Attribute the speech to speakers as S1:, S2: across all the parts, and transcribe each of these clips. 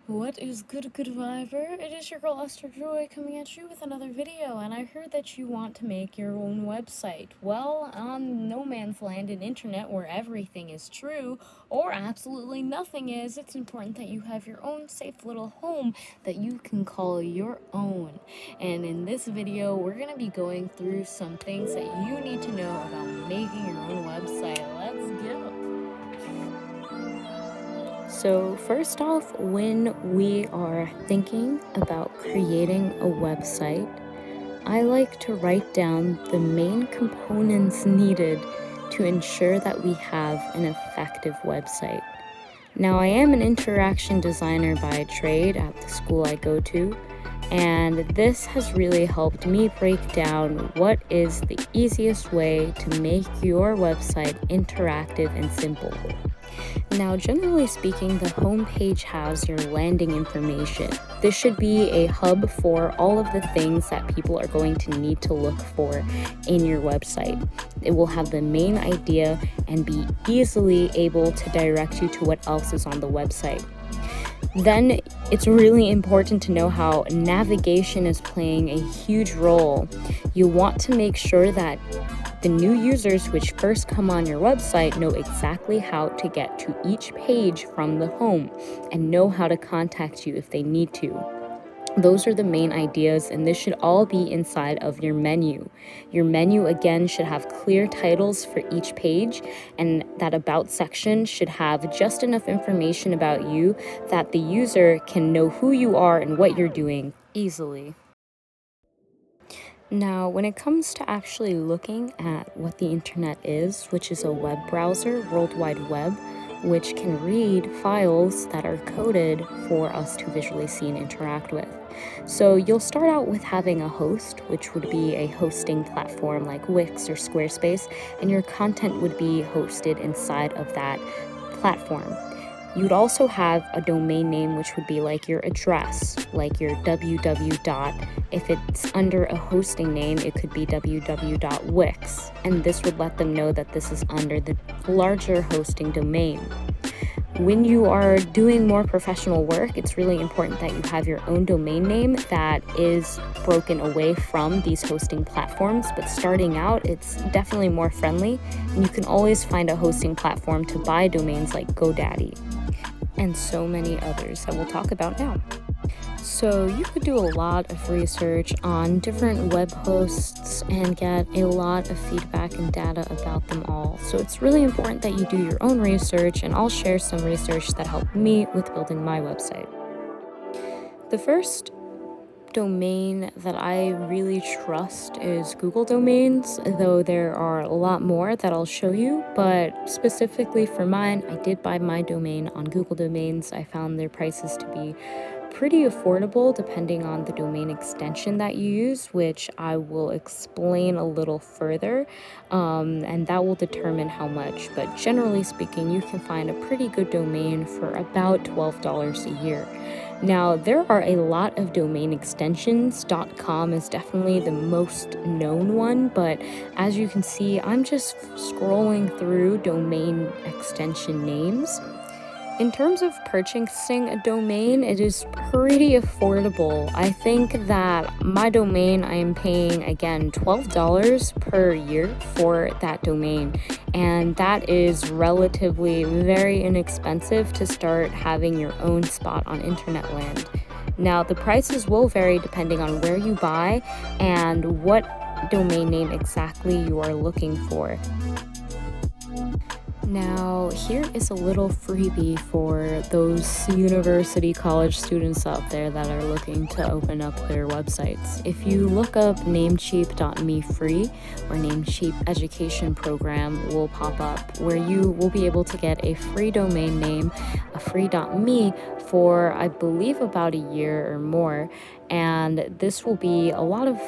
S1: What is good Viber? It is your girl Esther Joy coming at you with another video, and I heard that you want to make your own website. Well, on no man's land and internet where everything is true or absolutely nothing is, it's important that you have your own safe little home that you can call your own. And in this video, we're going to be going through some things that you need to know about making your own website. Let's go. So first off, when we are thinking about creating a website, I like to write down the main components needed to ensure that we have an effective website. Now, I am an interaction designer by trade at the school I go to, and this has really helped me break down what is the easiest way to make your website interactive and simple. Now, generally speaking, the home page has your landing information. This should be a hub for all of the things that people are going to need to look for in your website. It will have the main idea and be easily able to direct you to what else is on the website. Then it's really important to know how navigation is playing a huge role. You want to make sure that the new users which first come on your website know exactly how to get to each page from the home and know how to contact you if they need to. Those are the main ideas, and this should all be inside of your menu. Your menu, again, should have clear titles for each page, and that About section should have just enough information about you that the user can know who you are and what you're doing easily. Now, when it comes to actually looking at what the internet is, which is a web browser, World Wide Web, which can read files that are coded for us to visually see and interact with. So you'll start out with having a host, which would be a hosting platform like Wix or Squarespace, and your content would be hosted inside of that platform. You'd also have a domain name, which would be like your address, like your www. If it's under a hosting name, it could be www.wix, and this would let them know that this is under the larger hosting domain. When you are doing more professional work, it's really important that you have your own domain name that is broken away from these hosting platforms, but starting out, it's definitely more friendly, and you can always find a hosting platform to buy domains like GoDaddy and so many others that we'll talk about now. So you could do a lot of research on different web hosts and get a lot of feedback and data about them all. So it's really important that you do your own research, and I'll share some research that helped me with building my website. The first domain that I really trust is Google Domains, though there are a lot more that I'll show you, but specifically for mine, I did buy my domain on Google Domains. I found their prices to be pretty affordable depending on the domain extension that you use, which I will explain a little further, and that will determine how much. But generally speaking, you can find a pretty good domain for about $12 a year. Now, there are a lot of domain extensions. .com is definitely the most known one, but as you can see, I'm just scrolling through domain extension names. In terms of purchasing a domain, it is pretty affordable. I think that my domain, I am paying, again, $12 per year for that domain. And that is relatively very inexpensive to start having your own spot on internet land. Now, the prices will vary depending on where you buy and what domain name exactly you are looking for. Now, here is a little freebie for those university college students out there that are looking to open up their websites. If you look up Namecheap.me free, or Namecheap education program will pop up, where you will be able to get a free domain name, a free .me, for I believe about a year or more, and this will be a lot of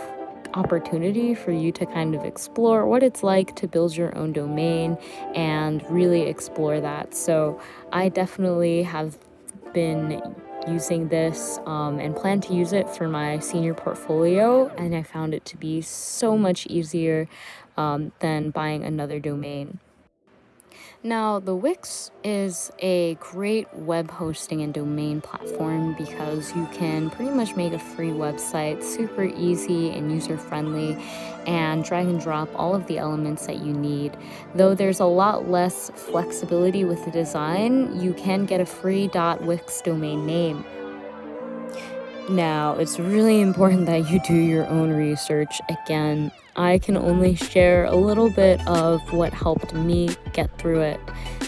S1: opportunity for you to kind of explore what it's like to build your own domain and really explore that. So I definitely have been using this and plan to use it for my senior portfolio, and I found it to be so much easier than buying another domain. Now, the Wix is a great web hosting and domain platform because you can pretty much make a free website super easy and user-friendly and drag and drop all of the elements that you need. Though there's a lot less flexibility with the design, you can get a free .wix domain name. Now, it's really important that you do your own research. Again, I can only share a little bit of what helped me get through it.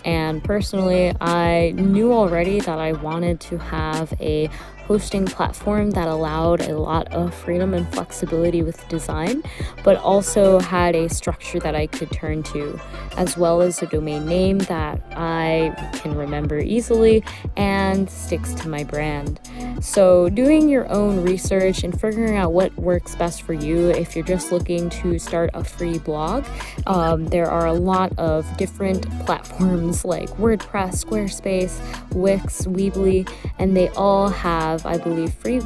S1: And personally, I knew already that I wanted to have a hosting platform that allowed a lot of freedom and flexibility with design, but also had a structure that I could turn to, as well as a domain name that I can remember easily and sticks to my brand. So doing your own research and figuring out what works best for you if you're just looking to start a free blog, there are a lot of different platforms like WordPress, Squarespace, Wix, Weebly, and they all have, I believe, free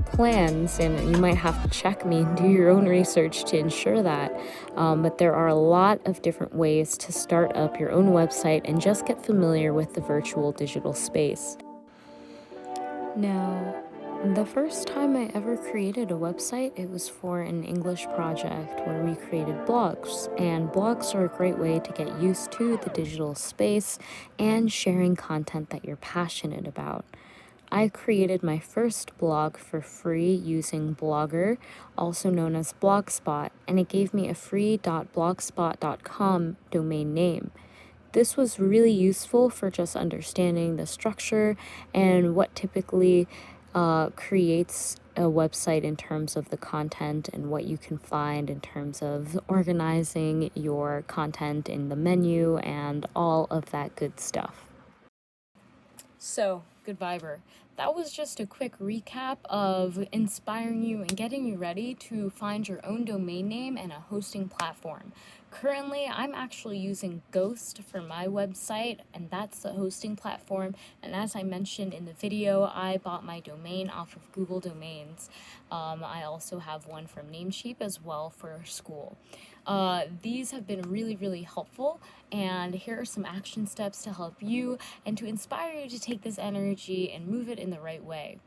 S1: plans, and you might have to check me and do your own research to ensure that. But there are a lot of different ways to start up your own website and just get familiar with the virtual digital space. Now, the first time I ever created a website, it was for an English project where we created blogs. And blogs are a great way to get used to the digital space and sharing content that you're passionate about. I created my first blog for free using Blogger, also known as Blogspot, and it gave me a free .blogspot.com domain name. This was really useful for just understanding the structure and what typically creates a website in terms of the content and what you can find in terms of organizing your content in the menu and all of that good stuff. So, good Viber. That was just a quick recap of inspiring you and getting you ready to find your own domain name and a hosting platform. Currently, I'm actually using Ghost for my website, and that's the hosting platform. And as I mentioned in the video, I bought my domain off of Google Domains. I also have one from Namecheap as well for school. These have been really, really helpful, and here are some action steps to help you and to inspire you to take this energy and move it in the right way.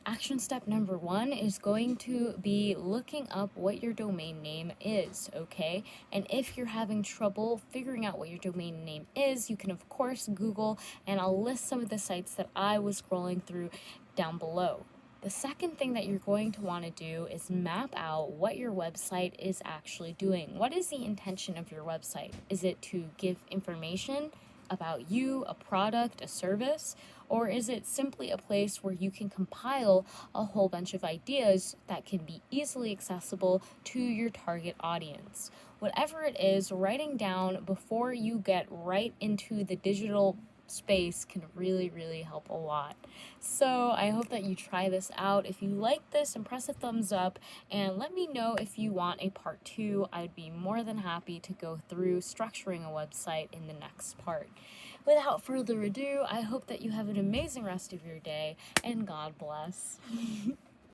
S1: Action step number 1 is going to be looking up what your domain name is, okay? And if you're having trouble figuring out what your domain name is, you can of course Google, and I'll list some of the sites that I was scrolling through down below. The second thing that you're going to want to do is map out what your website is actually doing. What is the intention of your website? Is it to give information about you, a product, a service? Or is it simply a place where you can compile a whole bunch of ideas that can be easily accessible to your target audience? Whatever it is, writing down before you get right into the digital space can really, really help a lot. So I hope that you try this out. If you like this, and press a thumbs up and let me know if you want a part 2. I'd be more than happy to go through structuring a website in the next part. Without further ado, I hope that you have an amazing rest of your day, and God bless.